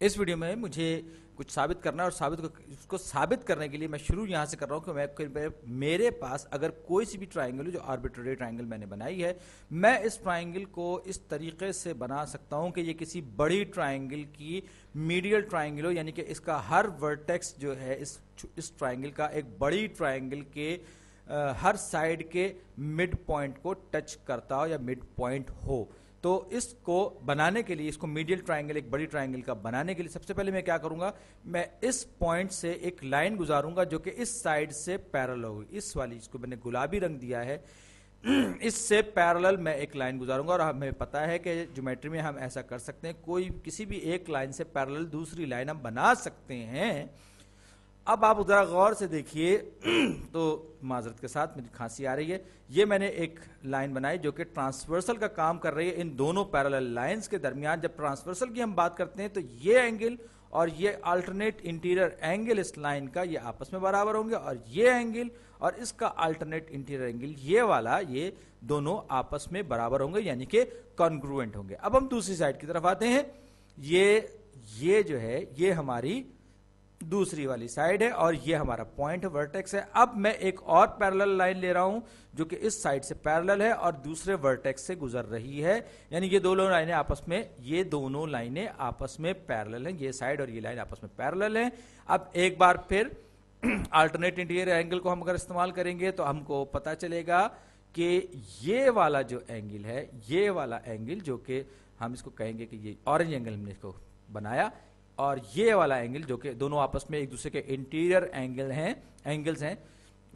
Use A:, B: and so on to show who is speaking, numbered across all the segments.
A: इस वीडियो में मुझे कुछ साबित करना है और उसको साबित करने के लिए मैं शुरू यहाँ से कर रहा हूँ कि मेरे पास अगर कोई सी भी ट्राइंगल हो, जो आर्बिट्रेरी ट्राइंगल मैंने बनाई है, मैं इस ट्राइंगल को इस तरीके से बना सकता हूँ कि ये किसी बड़ी ट्राइंगल की मीडियल ट्राइंगल हो, यानी कि इसका हर वर्टेक्स जो है इस ट्राइंगल का एक बड़ी ट्राइंगल के हर साइड के मिड पॉइंट को टच करता हो या मिड पॉइंट हो। तो इसको बनाने के लिए, इसको मीडियल ट्राइंगल, एक बड़ी ट्राइंगल का बनाने के लिए सबसे पहले मैं क्या करूंगा, मैं इस पॉइंट से एक लाइन गुजारूंगा जो कि इस साइड से पैरेलल होगी। इस वाली, इसको मैंने गुलाबी रंग दिया है, इससे पैरेलल मैं एक लाइन गुजारूंगा। और हमें पता है कि ज्योमेट्री में हम ऐसा कर सकते हैं, कोई किसी भी एक लाइन से पैरेलल दूसरी लाइन हम बना सकते हैं। अब आप जरा गौर से देखिए, तो माजरत के साथ मेरी खांसी आ रही है। ये मैंने एक लाइन बनाई जो कि ट्रांसवर्सल का काम कर रही है इन दोनों पैरेलल लाइंस के दरमियान। जब ट्रांसवर्सल की हम बात करते हैं तो ये एंगल और ये अल्टरनेट इंटीरियर एंगल इस लाइन का, ये आपस में बराबर होंगे, और ये एंगल और इसका अल्टरनेट इंटीरियर एंगल, ये वाला, ये दोनों आपस में बराबर होंगे, यानी कि कॉन्ग्रुएंट होंगे। अब हम दूसरी साइड की तरफ आते हैं। ये जो है, ये हमारी दूसरी वाली साइड है और ये हमारा पॉइंट वर्टेक्स है। अब मैं एक और पैरेलल लाइन ले रहा हूं जो कि इस साइड से पैरेलल है और दूसरे वर्टेक्स से गुजर रही है, यानी ये दोनों लाइनें आपस में पैरेलल हैं। ये साइड और ये लाइन आपस में पैरेलल है। अब एक बार फिर अल्टरनेट इंटीरियर एंगल को हम अगर इस्तेमाल करेंगे तो हमको पता चलेगा कि ये वाला जो एंगल है, ये वाला एंगल जो कि हम इसको कहेंगे कि ये ऑरेंज एंगल हमने इसको बनाया, और ये वाला एंगल जो कि दोनों आपस में एक दूसरे के इंटीरियर एंगल्स हैं,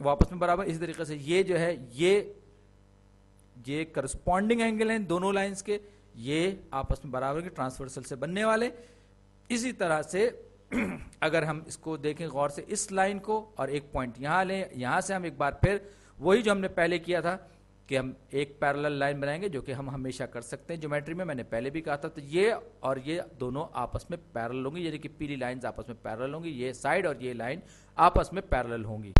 A: वो आपस में बराबर। इसी तरीके से ये जो है, ये करस्पॉन्डिंग एंगल हैं दोनों लाइंस के, ये आपस में बराबर के ट्रांसवर्सल से बनने वाले। इसी तरह से अगर हम इसको देखें गौर से, इस लाइन को और एक पॉइंट यहां लें, यहां से हम एक बार फिर वही जो हमने पहले किया था कि हम एक पैरेलल लाइन बनाएंगे, जो कि हम हमेशा कर सकते हैं ज्योमेट्री में, मैंने पहले भी कहा था। तो ये और ये दोनों आपस में पैरेलल होंगी, यानी कि पीली लाइंस आपस में पैरेलल होंगी, ये साइड और ये लाइन आपस में पैरेलल होंगी।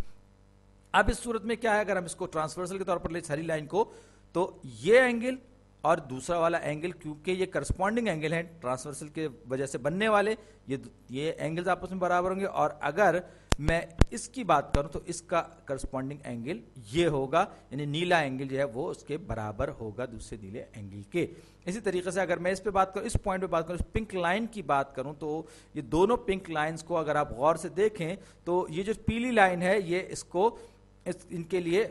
A: अब इस सूरत में क्या है, अगर हम इसको ट्रांसवर्सल के तौर पर ले सारी लाइन को, तो ये एंगल और दूसरा वाला एंगल, क्योंकि ये करस्पॉन्डिंग एंगल हैं ट्रांसवर्सल के वजह से बनने वाले, ये एंगल्स आपस में बराबर होंगे। और अगर मैं इसकी बात करूं तो इसका करस्पॉन्डिंग एंगल ये होगा, यानी नीला एंगल जो है वो उसके बराबर होगा दूसरे नीले एंगल के। इसी तरीके से अगर मैं इस पे बात करूं, इस पॉइंट पे बात करूं, इस पिंक लाइन की बात करूं, तो ये दोनों पिंक लाइंस को अगर आप गौर से देखें तो ये जो पीली लाइन है, ये इनके लिए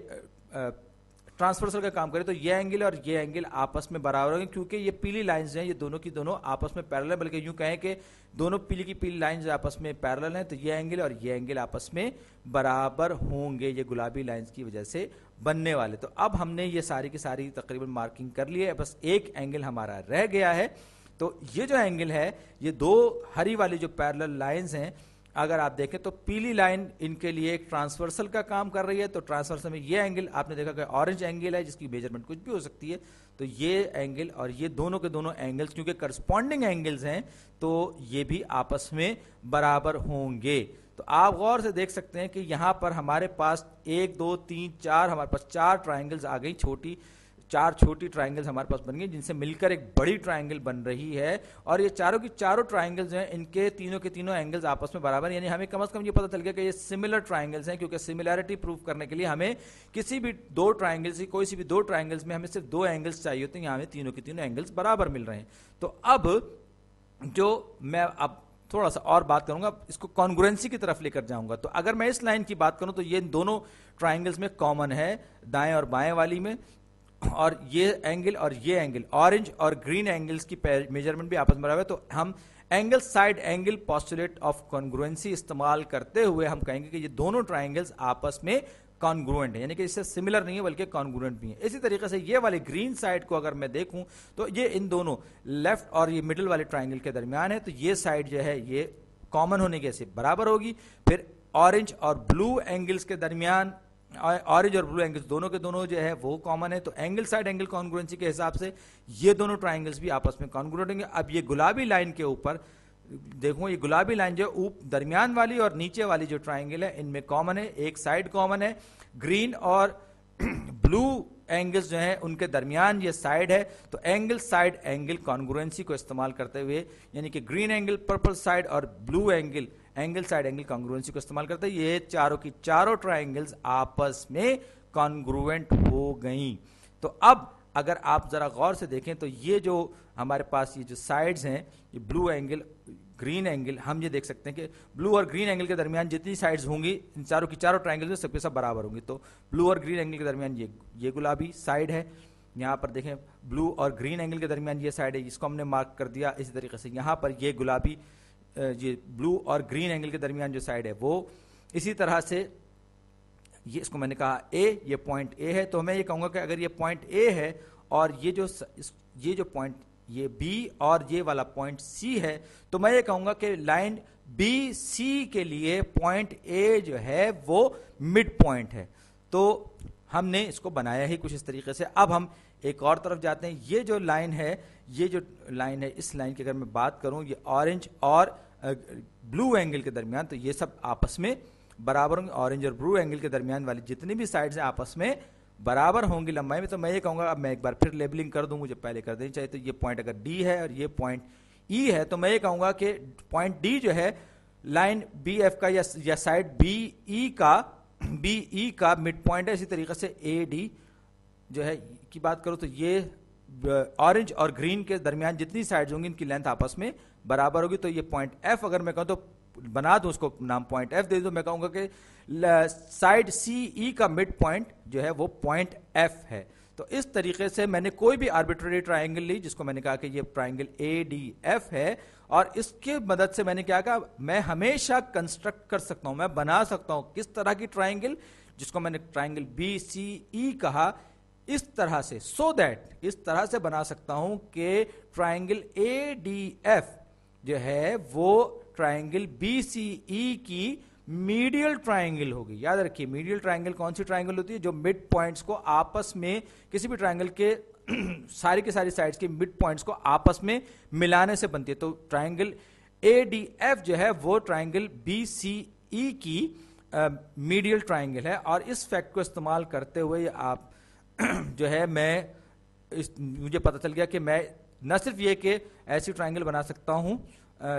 A: ट्रांसवर्सल का काम करें तो ये एंगल और ये एंगल आपस में बराबर होंगे, क्योंकि ये पीली लाइंस हैं, ये दोनों की दोनों आपस में पैरेलल, बल्कि यूं कहें कि दोनों पीली की पीली लाइंस आपस में पैरेलल हैं, तो ये एंगल और ये एंगल आपस में बराबर होंगे, ये गुलाबी लाइंस की वजह से बनने वाले। तो अब हमने ये सारी की सारी तकरीबन मार्किंग कर ली है, बस एक एंगल हमारा रह गया है। तो ये जो एंगल है, ये दो हरी वाली जो पैरेलल लाइंस हैं, अगर आप देखें तो पीली लाइन इनके लिए एक ट्रांसवर्सल का काम कर रही है। तो ट्रांसवर्सल में ये एंगल आपने देखा कि ऑरेंज एंगल है, जिसकी मेजरमेंट कुछ भी हो सकती है। तो ये एंगल और ये दोनों के दोनों एंगल्स क्योंकि करस्पॉन्डिंग एंगल्स हैं, तो ये भी आपस में बराबर होंगे। तो आप गौर से देख सकते हैं कि यहां पर हमारे पास 1 2 3 4, हमारे पास 4 ट्राइंगल्स आ गई, चार छोटी ट्राइंगल्स हमारे पास बन गई, जिनसे मिलकर एक बड़ी ट्राइंगल बन रही है। और ये चारों की चारों ट्राइंगल्स हैं, इनके तीनों के तीनों एंगल्स आपस में बराबर, यानी हमें कम से कम ये पता चल गया कि ये सिमिलर ट्राइंगल्स हैं, क्योंकि सिमिलैरिटी प्रूव करने के लिए हमें किसी भी दो ट्राइंगल्स, कोई सी भी दो ट्राइंगल्स में हमें सिर्फ दो एंगल्स चाहिए होते हैं, यहाँ हमें तीनों के तीनों एंगल्स बराबर मिल रहे हैं। तो अब जो मैं अब थोड़ा सा और बात करूंगा, इसको कॉन्ग्रुएंसी की तरफ लेकर जाऊंगा। तो अगर मैं इस लाइन की बात करूं तो ये दोनों ट्राइंगल्स में कॉमन है, दाएं और बाएं वाली में, और ये एंगल ऑरेंज और ग्रीन एंगल्स की मेजरमेंट भी आपस में बराबर है। तो हम angle side angle postulate of congruency इस्तेमाल करते हुए हम कहेंगे कि ये दोनों ट्राइंगल्स आपस में कॉन्ग्रुएंट है, यानी कि इससे सिमिलर नहीं है बल्कि कॉन्ग्रुएंट भी है। इसी तरीके से ये वाले ग्रीन साइड को अगर मैं देखूं तो ये इन दोनों लेफ्ट और ये मिडिल वाले ट्राइंगल के दरमियान है, तो ये साइड जो है ये कॉमन होने के से बराबर होगी। फिर ऑरेंज और ब्लू एंगल्स के दरमियान, ऑरेंज और ब्लू एंगल्स दोनों के दोनों जो है वो कॉमन है, तो एंगल साइड एंगल कॉन्ग्रुएंसी के हिसाब से ये दोनों ट्राइंगल्स भी आपस में कॉन्ग्रुएंट होंगे। अब ये गुलाबी लाइन के ऊपर देखो, ये गुलाबी लाइन जो दरमियान वाली और नीचे वाली जो ट्राइंगल है, इनमें कॉमन है, एक साइड कॉमन है, ग्रीन और ब्लू एंगल्स जो हैं उनके दरमियान ये साइड है, तो एंगल साइड एंगल कॉन्ग्रुएंसी को इस्तेमाल करते हुए, यानी कि ग्रीन एंगल पर्पल साइड और blue angle angle side angle congruency को इस्तेमाल करते हुए ये चारों की चारों ट्राइंगल्स आपस में कॉन्ग्रुएंट हो गई। तो अब अगर आप जरा गौर से देखें तो ये जो हमारे पास ये जो साइड्स हैं, ये ब्लू एंगल ग्रीन एंगल, हम ये देख सकते हैं कि ब्लू और ग्रीन एंगल के दरमियान जितनी साइड्स होंगी इन चारों की चारों ट्राइंगल में सबके सब बराबर होंगी। तो ब्लू और ग्रीन एंगल के दरमियान ये गुलाबी साइड है, यहाँ पर देखें ब्लू और ग्रीन एंगल के दरमियान ये साइड है, इसको हमने मार्क कर दिया। इसी तरीके से यहाँ पर ये गुलाबी, ये ब्लू और ग्रीन एंगल के दरमियान जो साइड है वो, इसी तरह से ये इसको मैंने कहा ए, ये पॉइंट ए है, तो मैं ये कहूँगा कि अगर ये पॉइंट ए है और ये जो पॉइंट ये बी और ये वाला पॉइंट सी है, तो मैं ये कहूँगा कि लाइन बी सी के लिए पॉइंट ए जो है वो मिड पॉइंट है। तो हमने इसको बनाया ही कुछ इस तरीके से। अब हम एक और तरफ जाते हैं। ये जो लाइन है, इस लाइन की अगर मैं बात करूँ, ये ऑरेंज और ब्लू एंगल के दरमियान, तो ये सब आपस में बराबर होंगे। ऑरेंज और ब्लू एंगल के दरमियान वाली जितनी भी साइड्स हैं आपस में बराबर होंगी लंबाई में। तो मैं ये कहूँगा, अब मैं एक बार फिर लेबलिंग कर दूं, मुझे पहले कर देनी चाहिए। तो ये पॉइंट अगर डी है और ये पॉइंट ई है, तो मैं ये कहूँगा कि पॉइंट डी जो है लाइन बी एफ का या साइड बी ई का मिड पॉइंट है। इसी तरीके से ए डी जो है की बात करूँ तो ये ऑरेंज और ग्रीन के दरमियान जितनी साइड्स होंगी इनकी लेंथ आपस में बराबर होगी। तो ये पॉइंट एफ अगर मैं कहूँ तो बना दूं, उसको नाम पॉइंट एफ दे दूं, मैं कहूंगा कि साइड सी ई का मिड पॉइंट जो है वो पॉइंट एफ है। तो इस तरीके से मैंने कोई भी आर्बिट्रेरी ट्राइंगल ली, जिसको मैंने कहा कि ये ट्राइंगल ए डी एफ है, और इसके मदद से मैंने क्या कहा, मैं हमेशा कंस्ट्रक्ट कर सकता हूं, मैं बना सकता हूं किस तरह की ट्राइंगल, जिसको मैंने ट्राइंगल बी सी ई कहा, इस तरह से, सो दैट इस तरह से बना सकता हूं कि ट्राइंगल ए डी एफ जो है वो ट्राइंगल बी सी ई की मीडियल ट्राइंगल होगी। याद रखिए, मीडियल ट्राइंगल कौन सी ट्राइंगल होती है, जो मिड पॉइंट्स को आपस में, किसी भी ट्राइंगल के सारी की सारी साइड्स के मिड पॉइंट्स को आपस में मिलाने से बनती है। तो ट्राइंगल ए डी एफ जो है वो ट्राइंगल बी सी ई की मीडियल ट्राइंगल है। और इस फैक्ट को इस्तेमाल करते हुए आप जो है मुझे पता चल गया कि मैं न सिर्फ ये कि ऐसी ट्राइंगल बना सकता हूं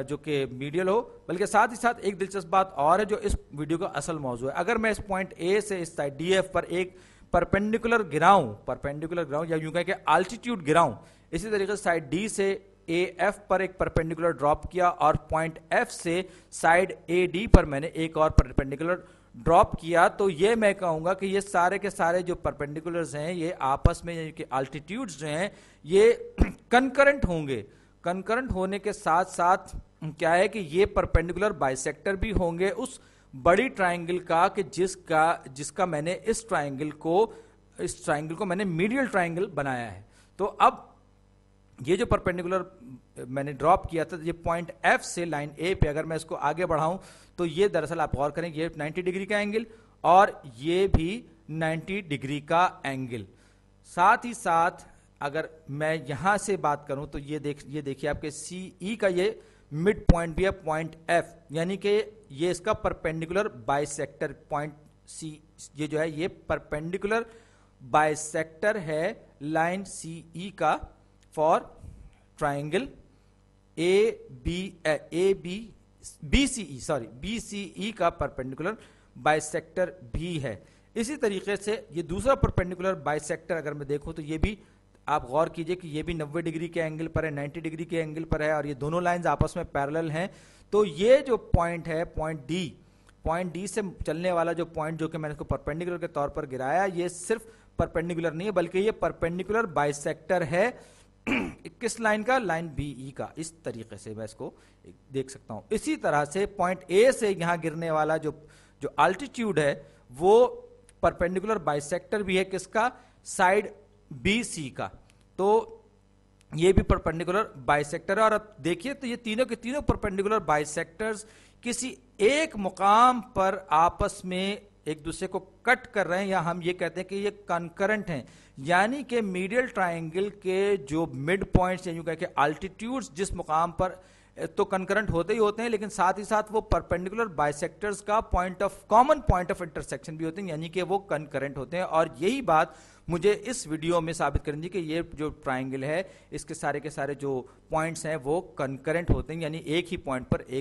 A: जो कि मीडियल हो, बल्कि साथ ही साथ एक दिलचस्प बात और है जो इस वीडियो का असल मौजू है। अगर मैं इस पॉइंट ए से इस साइड डी एफ पर एक परपेंडिकुलर गिराऊं या यूं कहें कि अल्टीट्यूड गिराऊं, इसी तरीके से साइड डी से ए एफ पर एक परपेंडिकुलर ड्रॉप किया और पॉइंट एफ से साइड ए डी पर मैंने एक और परपेंडिकुलर ड्रॉप किया, तो ये मैं कहूंगा कि ये सारे के सारे जो परपेंडिकुलर्स हैं ये आपस में, यानी कि अल्टीट्यूड्स जो हैं ये कंकरेंट होंगे। कंकरेंट होने के साथ साथ क्या है कि ये परपेंडिकुलर बाइसेक्टर भी होंगे उस बड़ी ट्राइंगल का, कि जिसका मैंने इस ट्राइंगल को मैंने मीडियल ट्राइंगल बनाया है। तो अब ये जो परपेंडिकुलर मैंने ड्रॉप किया था, ये पॉइंट एफ से लाइन ए पे अगर मैं इसको आगे बढ़ाऊं तो ये दरअसल आप गौर करें, ये 90 डिग्री का एंगल और ये भी 90 डिग्री का एंगल। साथ ही साथ अगर मैं यहां से बात करूं तो ये देखिए आपके सी ई का ये मिड पॉइंट भी है पॉइंट एफ, यानी कि ये इसका परपेंडिकुलर बाइसेक्टर पॉइंट सी, ये जो है ये परपेंडिकुलर बाइसेक्टर है लाइन सी ई का फॉर ट्राइंगल बी सी ई का परपेंडिकुलर बाइसेक्टर भी है। इसी तरीके से ये दूसरा परपेंडिकुलर बाइसेक्टर अगर मैं देखूं तो ये भी आप गौर कीजिए कि ये भी 90 डिग्री के एंगल पर है, 90 डिग्री के एंगल पर है, और ये दोनों लाइंस आपस में पैरेलल हैं। तो ये जो पॉइंट है पॉइंट डी से चलने वाला जो पॉइंट, जो कि मैंने इसको परपेंडिकुलर के तौर पर गिराया, ये सिर्फ परपेंडिकुलर नहीं है बल्कि ये परपेंडिकुलर बाइसेक्टर है किस लाइन का, लाइन बी ई का। इस तरीके से मैं इसको देख सकता हूं। इसी तरह से पॉइंट ए से यहां गिरने वाला जो अल्टीट्यूड है वो परपेंडिकुलर बाइसेक्टर भी है किसका, साइड बी सी का। तो ये भी परपेंडिकुलर बाइसेक्टर है। और अब देखिए तो ये तीनों के तीनों परपेंडिकुलर बाइसेक्टर्स किसी एक मुकाम पर आपस में एक दूसरे को कट कर रहे हैं, या हम ये कहते हैं कि ये कंकरेंट हैं, यानी कि मीडियल ट्राइंगल के जो मिड पॉइंट्स या यूं कह के अल्टीट्यूड्स जिस मुकाम पर तो कंकरेंट होते ही होते हैं, लेकिन साथ ही साथ वो परपेंडिकुलर बाइसेक्टर्स का कॉमन पॉइंट ऑफ इंटरसेक्शन भी होते हैं, यानी कि वो कंकरेंट होते हैं। और यही बात मुझे इस वीडियो में साबित करनी कि ये जो ट्राइंगल है इसके सारे के सारे जो पॉइंट्स हैं वो कंकरेंट होते हैं, यानी एक ही पॉइंट पर एक